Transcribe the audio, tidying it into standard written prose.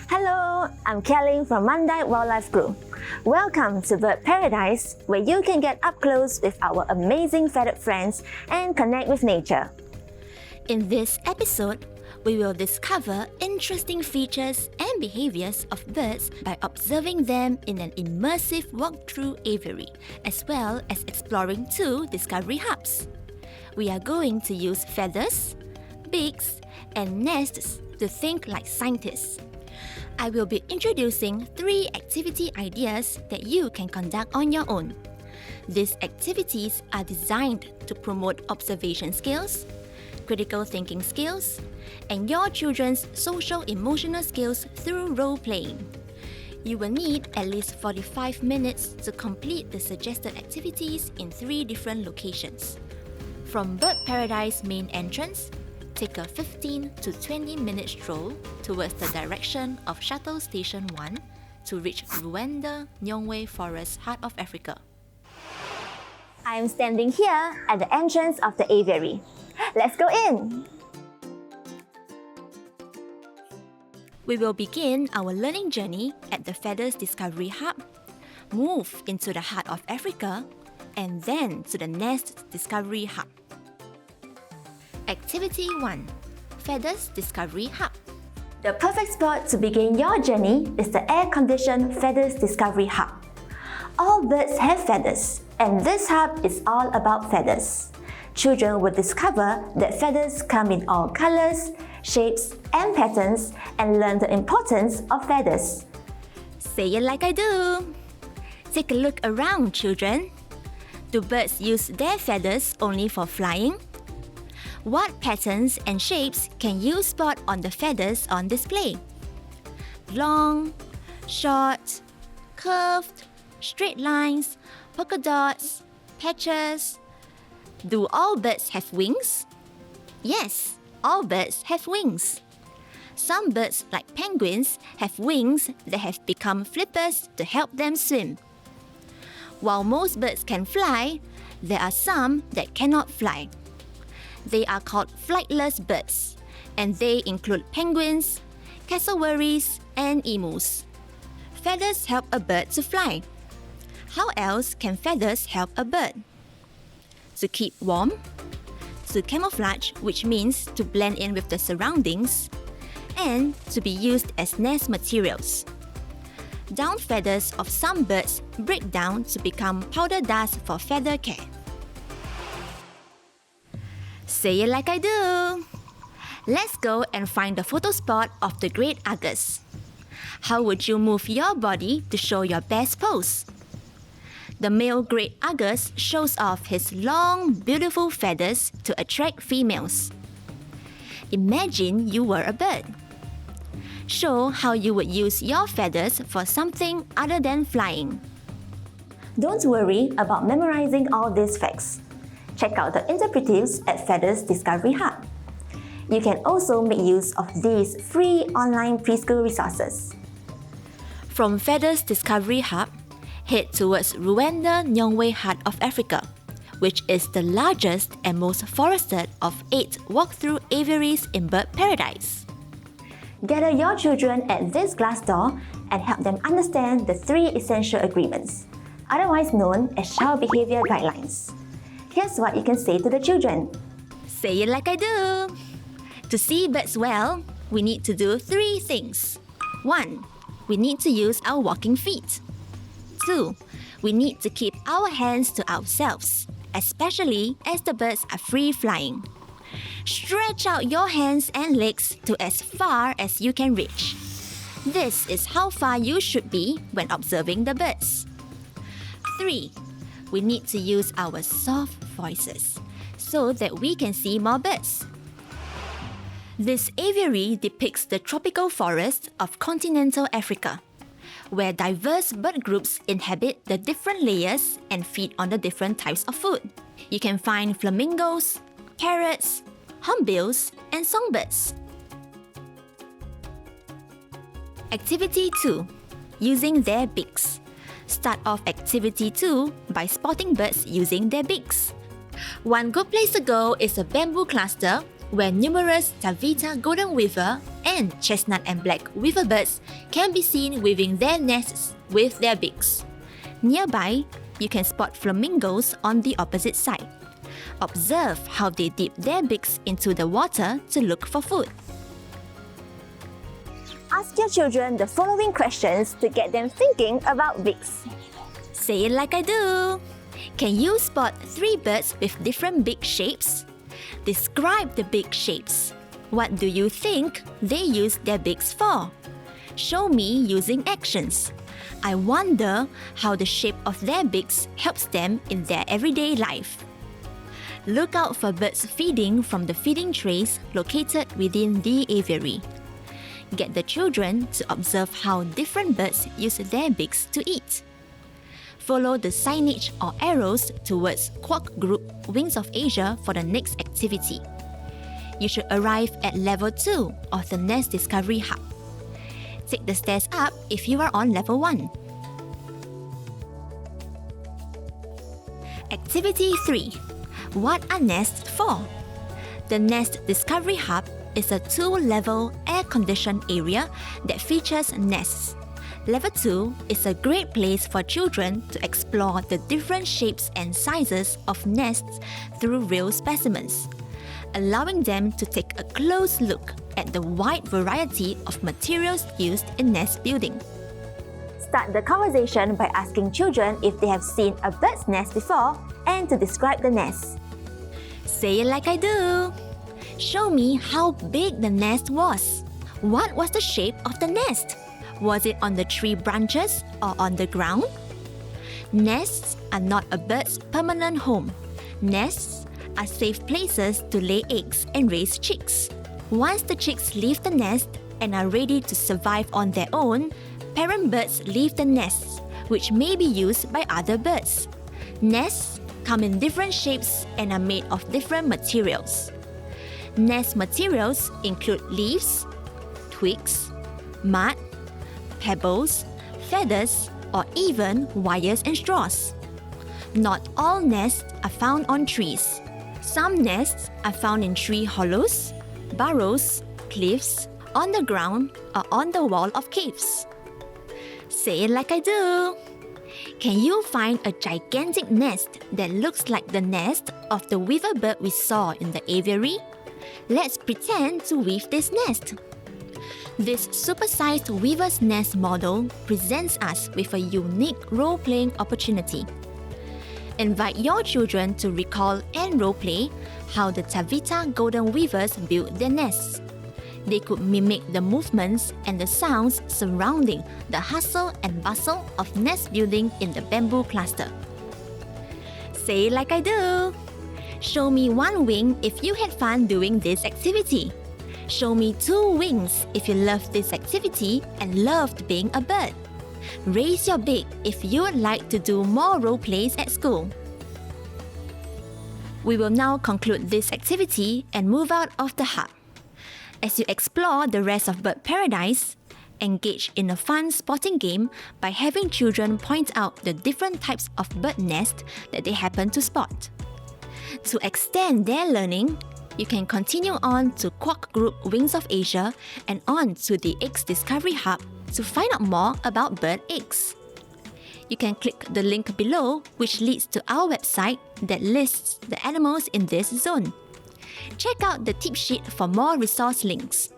Hello, I'm Kelly from Rwanda Wildlife Group. Welcome to Bird Paradise, where you can get up close with our amazing feathered friends and connect with nature. In this episode, we will discover interesting features and behaviors of birds by observing them in an immersive walkthrough aviary, as well as exploring 2 discovery hubs. We are going to use feathers, beaks, and nests to think like scientists. I will be introducing 3 activity ideas that you can conduct on your own. These activities are designed to promote observation skills, critical thinking skills, and your children's socio-emotional skills through role-playing. You will need at least 45 minutes to complete the suggested activities in 3 different locations. From Bird Paradise main entrance, take a 15 to 20 minute stroll towards the direction of Shuttle Station 1 to reach Rwanda, Nyungwe Forest, Heart of Africa. I am standing here at the entrance of the aviary. Let's go in! We will begin our learning journey at the Feathers Discovery Hub, move into the Heart of Africa, and then to the Nest Discovery Hub. Activity 1. Feathers Discovery Hub. The perfect spot to begin your journey is the air-conditioned Feathers Discovery Hub. All birds have feathers, and this hub is all about feathers. Children will discover that feathers come in all colors, shapes, and patterns, and learn the importance of feathers. Say it like I do. Take a look around, children. Do birds use their feathers only for flying? What patterns and shapes can you spot on the feathers on display? Long, short, curved, straight lines, polka dots, patches. Do all birds have wings? Yes, all birds have wings. Some birds, like penguins, have wings that have become flippers to help them swim. While most birds can fly, there are some that cannot fly. They are called flightless birds, and they include penguins, cassowaries, and emus. Feathers help a bird to fly. How else can feathers help a bird? To keep warm, to camouflage, which means to blend in with the surroundings, and to be used as nest materials. Down feathers of some birds break down to become powder dust for feather care. Say it like I do. Let's go and find the photo spot of the great argus. How would you move your body to show your best pose? The male great argus shows off his long, beautiful feathers to attract females. Imagine you were a bird. Show how you would use your feathers for something other than flying. Don't worry about memorizing all these facts. Check out the interpretives at Feathers Discovery Hub. You can also make use of these free online preschool resources. From Feathers Discovery Hub, head towards Rwanda Nyungwe Heart of Africa, which is the largest and most forested of 8 walk-through aviaries in Bird Paradise. Gather your children at this glass door and help them understand the 3 essential agreements, otherwise known as child behaviour guidelines. Here's what you can say to the children. Say it like I do. To see birds well, we need to do 3 things. 1. We need to use our walking feet. 2. We need to keep our hands to ourselves, especially as the birds are free flying. Stretch out your hands and legs to as far as you can reach. This is how far you should be when observing the birds. 3. We need to use our soft voices so that we can see more birds. This aviary depicts the tropical forest of continental Africa, where diverse bird groups inhabit the different layers and feed on the different types of food. You can find flamingos, parrots, hornbills, and songbirds. Activity 2. Using their beaks. Start off Activity 2 by spotting birds using their beaks. One good place to go is a bamboo cluster where numerous Tavita golden weaver and chestnut and black weaver birds can be seen weaving their nests with their beaks. Nearby, you can spot flamingos on the opposite side. Observe how they dip their beaks into the water to look for food. Ask your children the following questions to get them thinking about beaks. Say it like I do. Can you spot 3 birds with different beak shapes? Describe the beak shapes. What do you think they use their beaks for? Show me using actions. I wonder how the shape of their beaks helps them in their everyday life. Look out for birds feeding from the feeding trays located within the aviary. Get the children to observe how different birds use their beaks to eat. Follow the signage or arrows towards Quack Group Wings of Asia for the next activity. You should arrive at level 2 of the Nest Discovery Hub. Take the stairs up if you are on level 1. Activity 3. What are nests for? The Nest Discovery Hub is a 2-level air-conditioned area that features nests. Level 2 is a great place for children to explore the different shapes and sizes of nests through real specimens, allowing them to take a close look at the wide variety of materials used in nest building. Start the conversation by asking children if they have seen a bird's nest before and to describe the nest. Say it like I do. Show me how big the nest was. What was the shape of the nest? Was it on the tree branches or on the ground? Nests are not a bird's permanent home. Nests are safe places to lay eggs and raise chicks. Once the chicks leave the nest and are ready to survive on their own, parent birds leave the nests, which may be used by other birds. Nests come in different shapes and are made of different materials. Nest materials include leaves, twigs, mud, pebbles, feathers, or even wires and straws. Not all nests are found on trees. Some nests are found in tree hollows, burrows, cliffs, on the ground, or on the wall of caves. Say it like I do. Can you find a gigantic nest that looks like the nest of the weaver bird we saw in the aviary? Let's pretend to weave this nest. This supersized weaver's nest model presents us with a unique role-playing opportunity. Invite your children to recall and role-play how the Tavita golden weavers build their nests. They could mimic the movements and the sounds surrounding the hustle and bustle of nest building in the bamboo cluster. Say it like I do. Show me 1 wing if you had fun doing this activity. Show me 2 wings if you loved this activity and loved being a bird. Raise your beak if you would like to do more role plays at school. We will now conclude this activity and move out of the hub. As you explore the rest of Bird Paradise, engage in a fun spotting game by having children point out the different types of bird nests that they happen to spot. To extend their learning, you can continue on to Quack Group Wings of Asia and on to the Eggs Discovery Hub to find out more about bird eggs. You can click the link below, which leads to our website that lists the animals in this zone. Check out the tip sheet for more resource links.